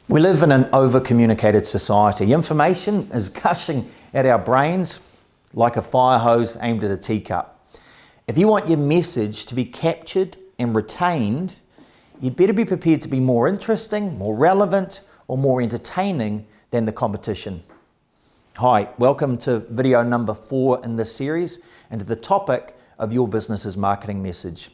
We live in an over-communicated society. Information is gushing at our brains like a fire hose aimed at a teacup. If you want your message to be captured and retained, you'd better be prepared to be more interesting, more relevant, or more entertaining than the competition. Hi, welcome to video number 4 in this series and to the topic of your business's marketing message.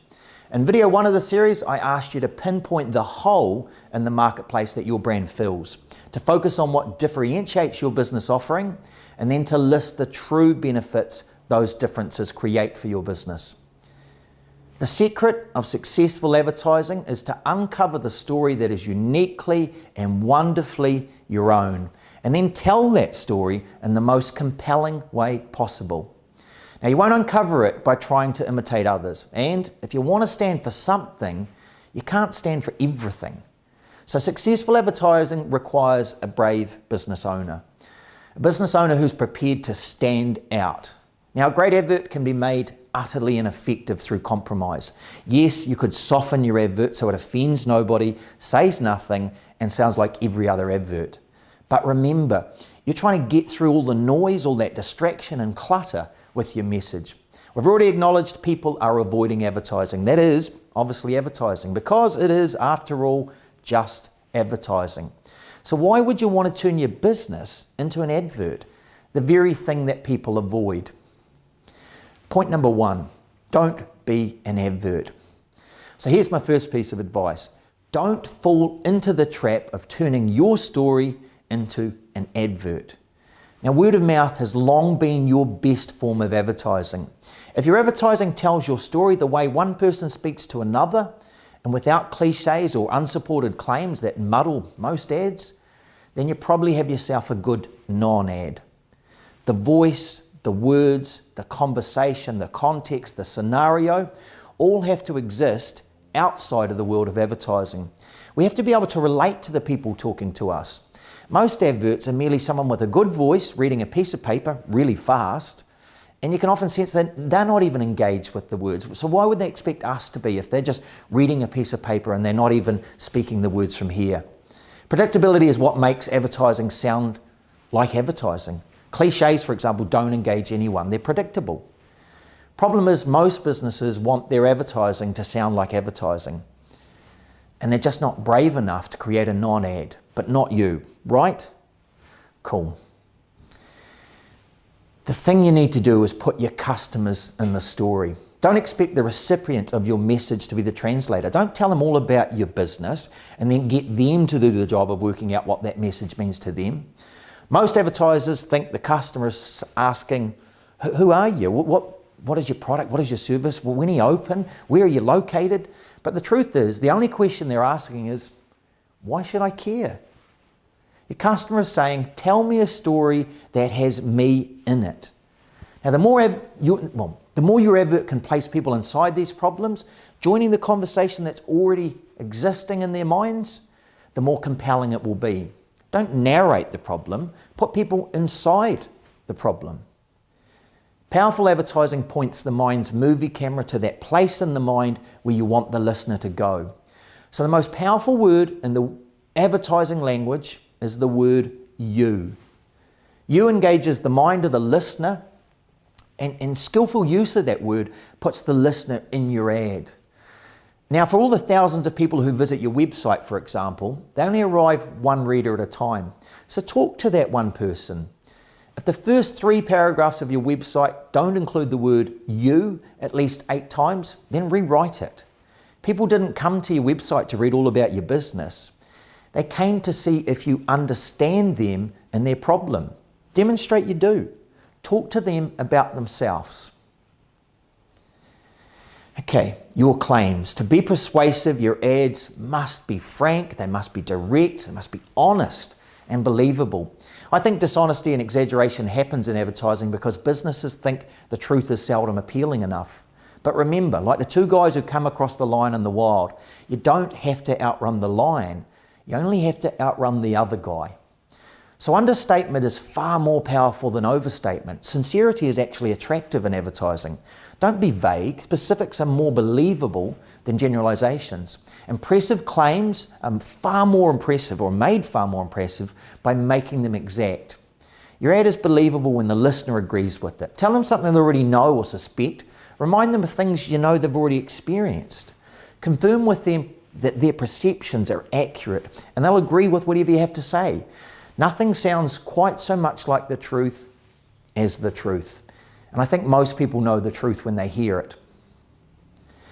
In video 1 of the series, I asked you to pinpoint the hole in the marketplace that your brand fills, to focus on what differentiates your business offering, and then to list the true benefits those differences create for your business. The secret of successful advertising is to uncover the story that is uniquely and wonderfully your own, and then tell that story in the most compelling way possible. Now, you won't uncover it by trying to imitate others, and if you want to stand for something, you can't stand for everything. So successful advertising requires a brave business owner who's prepared to stand out. Now, a great advert can be made utterly ineffective through compromise. Yes, you could soften your advert so it offends nobody, says nothing, and sounds like every other advert. But remember, you're trying to get through all the noise, all that distraction and clutter with your message. We've already acknowledged people are avoiding advertising. That is obviously advertising, because it is, after all, just advertising. So why would you want to turn your business into an advert? The very thing that people avoid. Point number 1, don't be an advert. So here's my first piece of advice. Don't fall into the trap of turning your story into an advert. Now, word of mouth has long been your best form of advertising. If your advertising tells your story the way one person speaks to another, and without cliches or unsupported claims that muddle most ads, then you probably have yourself a good non-ad. The voice, the words, the conversation, the context, the scenario, all have to exist outside of the world of advertising. We have to be able to relate to the people talking to us. Most adverts are merely someone with a good voice reading a piece of paper really fast, and you can often sense that they're not even engaged with the words. So why would they expect us to be if they're just reading a piece of paper and they're not even speaking the words from here? Predictability is what makes advertising sound like advertising. Cliches, for example, don't engage anyone. They're predictable. Problem is, most businesses want their advertising to sound like advertising, and they're just not brave enough to create a non-ad. But not you, right? Cool. The thing you need to do is put your customers in the story. Don't expect the recipient of your message to be the translator. Don't tell them all about your business and then get them to do the job of working out what that message means to them. Most advertisers think the customer is asking, who are you? What is your product? What is your service? Well, when are you open? Where are you located? But the truth is, the only question they're asking is, why should I care? Your customer is saying, tell me a story that has me in it. Now, the more your advert can place people inside these problems, joining the conversation that's already existing in their minds, the more compelling it will be. Don't narrate the problem, put people inside the problem. Powerful advertising points the mind's movie camera to that place in the mind where you want the listener to go. So the most powerful word in the advertising language is the word you. You engages the mind of the listener, and skillful use of that word puts the listener in your ad. Now, for all the thousands of people who visit your website, for example, they only arrive one reader at a time. So talk to that one person. If the first 3 paragraphs of your website don't include the word you at least 8 times, then rewrite it. People didn't come to your website to read all about your business. They came to see if you understand them and their problem. Demonstrate you do. Talk to them about themselves. Okay, your claims. To be persuasive, your ads must be frank, they must be direct, they must be honest and believable. I think dishonesty and exaggeration happens in advertising because businesses think the truth is seldom appealing enough. But remember, like the 2 guys who come across the lion in the wild, you don't have to outrun the lion, you only have to outrun the other guy. So understatement is far more powerful than overstatement. Sincerity is actually attractive in advertising. Don't be vague. Specifics are more believable than generalizations. Impressive claims are far more impressive, or made far more impressive, by making them exact. Your ad is believable when the listener agrees with it. Tell them something they already know or suspect. Remind them of things you know they've already experienced. Confirm with them that their perceptions are accurate, and they'll agree with whatever you have to say. Nothing sounds quite so much like the truth as the truth. And I think most people know the truth when they hear it.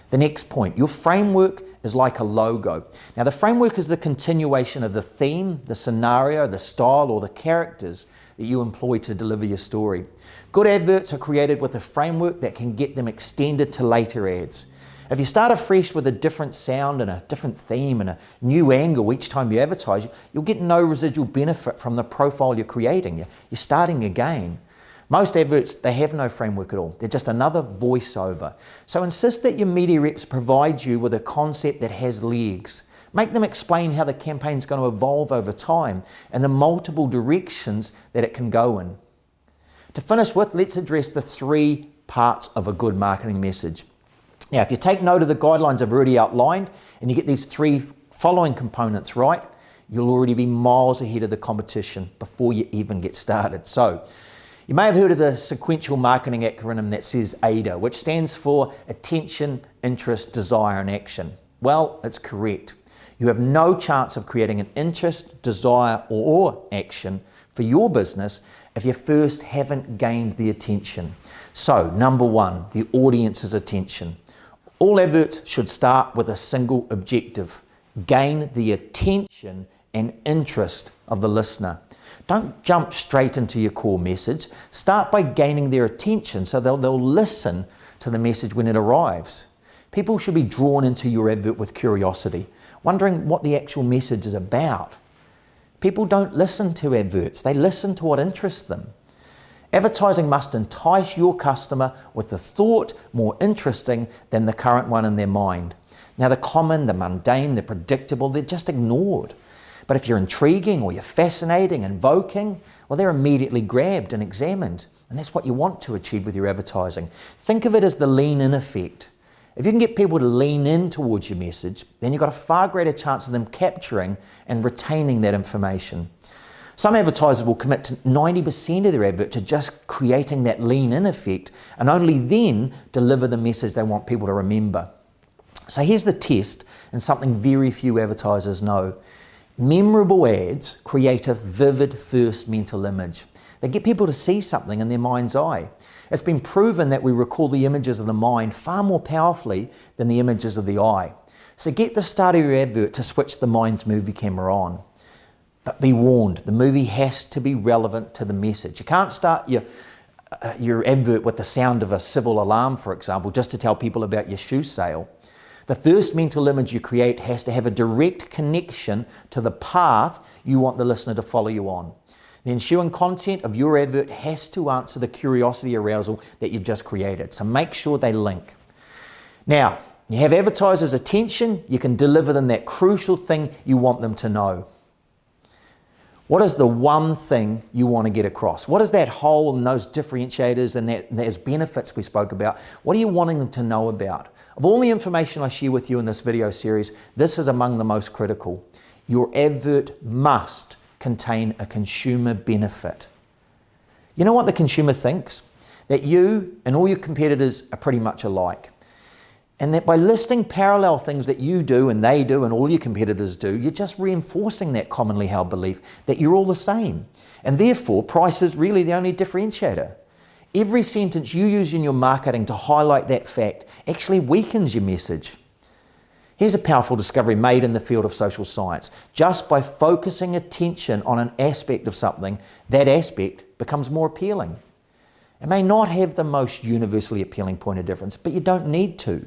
The next point, your framework is like a logo. Now, the framework is the continuation of the theme, the scenario, the style, or the characters that you employ to deliver your story. Good adverts are created with a framework that can get them extended to later ads. If you start afresh with a different sound and a different theme and a new angle each time you advertise, you'll get no residual benefit from the profile you're creating. You're starting again. Most adverts, they have no framework at all. They're just another voiceover. So insist that your media reps provide you with a concept that has legs. Make them explain how the campaign's going to evolve over time and the multiple directions that it can go in. To finish with, let's address the 3 parts of a good marketing message. Now, if you take note of the guidelines I've already outlined and you get these 3 following components right, you'll already be miles ahead of the competition before you even get started. So, you may have heard of the sequential marketing acronym that says AIDA, which stands for Attention, Interest, Desire, and Action. Well, it's correct. You have no chance of creating an interest, desire, or action for your business if you first haven't gained the attention. So, number 1, the audience's attention. All adverts should start with a single objective: gain the attention and interest of the listener. Don't jump straight into your core message. Start by gaining their attention so they'll listen to the message when it arrives. People should be drawn into your advert with curiosity, wondering what the actual message is about. People don't listen to adverts, they listen to what interests them. Advertising must entice your customer with a thought more interesting than the current one in their mind. Now, the common, the mundane, the predictable, they're just ignored. But if you're intriguing or you're fascinating, invoking, well, they're immediately grabbed and examined. And that's what you want to achieve with your advertising. Think of it as the lean-in effect. If you can get people to lean in towards your message, then you've got a far greater chance of them capturing and retaining that information. Some advertisers will commit to 90% of their advert to just creating that lean-in effect and only then deliver the message they want people to remember. So here's the test, and something very few advertisers know. Memorable ads create a vivid first mental image. They get people to see something in their mind's eye. It's been proven that we recall the images of the mind far more powerfully than the images of the eye. So get the start of your advert to switch the mind's movie camera on. But be warned, the movie has to be relevant to the message. You can't start your advert with the sound of a civil alarm, for example, just to tell people about your shoe sale. The first mental image you create has to have a direct connection to the path you want the listener to follow you on. The ensuing content of your advert has to answer the curiosity arousal that you've just created, so make sure they link. Now, you have advertisers' attention, you can deliver them that crucial thing you want them to know. What is the one thing you want to get across? What is that hole and those differentiators and those benefits we spoke about? What are you wanting them to know about? Of all the information I share with you in this video series, this is among the most critical. Your advert must contain a consumer benefit. You know what the consumer thinks? That you and all your competitors are pretty much alike. And that by listing parallel things that you do and they do and all your competitors do, you're just reinforcing that commonly held belief that you're all the same. And therefore, price is really the only differentiator. Every sentence you use in your marketing to highlight that fact actually weakens your message. Here's a powerful discovery made in the field of social science. Just by focusing attention on an aspect of something, that aspect becomes more appealing. It may not have the most universally appealing point of difference, but you don't need to.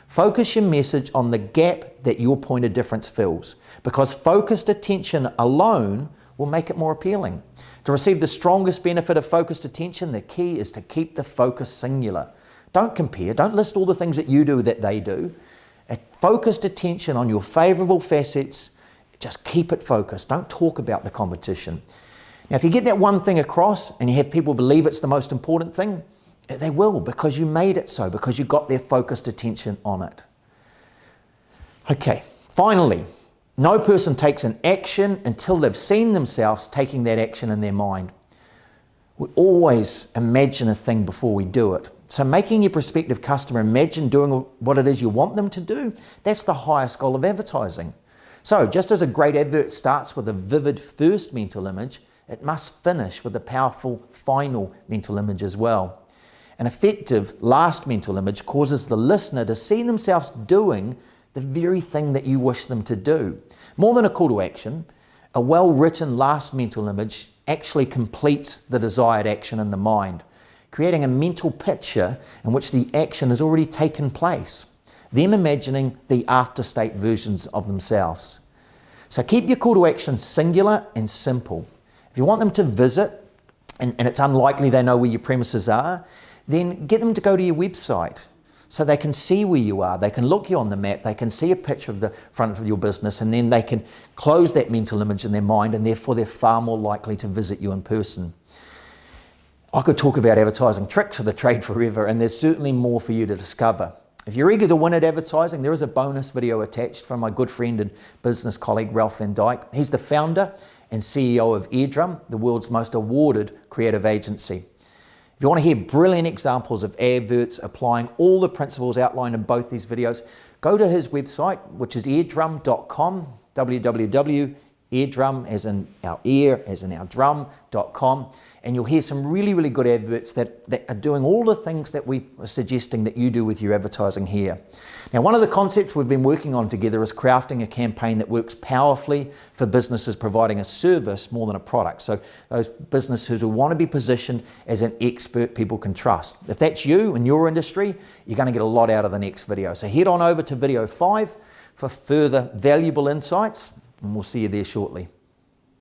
Focus your message on the gap that your point of difference fills, because focused attention alone will make it more appealing. To receive the strongest benefit of focused attention, the key is to keep the focus singular. Don't compare, don't list all the things that you do that they do. Focused attention on your favorable facets, just keep it focused. Don't talk about the competition. Now, if you get that one thing across and you have people believe it's the most important thing, they will, because you made it so, because you got their focused attention on it. Okay, finally, no person takes an action until they've seen themselves taking that action in their mind. We always imagine a thing before we do it. So making your prospective customer imagine doing what it is you want them to do, that's the highest goal of advertising. So just as a great advert starts with a vivid first mental image, it must finish with a powerful final mental image as well. An effective last mental image causes the listener to see themselves doing the very thing that you wish them to do. More than a call to action, a well-written last mental image actually completes the desired action in the mind, creating a mental picture in which the action has already taken place, them imagining the after-state versions of themselves. So keep your call to action singular and simple. If you want them to visit, and it's unlikely they know where your premises are, then get them to go to your website so they can see where you are. They can look you on the map, they can see a picture of the front of your business, and then they can close that mental image in their mind, and therefore they're far more likely to visit you in person. I could talk about advertising tricks of the trade forever, and there's certainly more for you to discover. If you're eager to win at advertising, there is a bonus video attached from my good friend and business colleague, Ralph Van Dyke. He's the founder and CEO of Eardrum, the world's most awarded creative agency. If you want to hear brilliant examples of adverts applying all the principles outlined in both these videos, go to his website, which is eardrum.com, www.eardrum, as in our ear, as in our drum.com, and you'll hear some really, really good adverts that are doing all the things that we are suggesting that you do with your advertising here. Now, one of the concepts we've been working on together is crafting a campaign that works powerfully for businesses providing a service more than a product. So those businesses who want to be positioned as an expert people can trust. If that's you in your industry, you're going to get a lot out of the next video. So head on over to video 5 for further valuable insights, and we'll see you there shortly.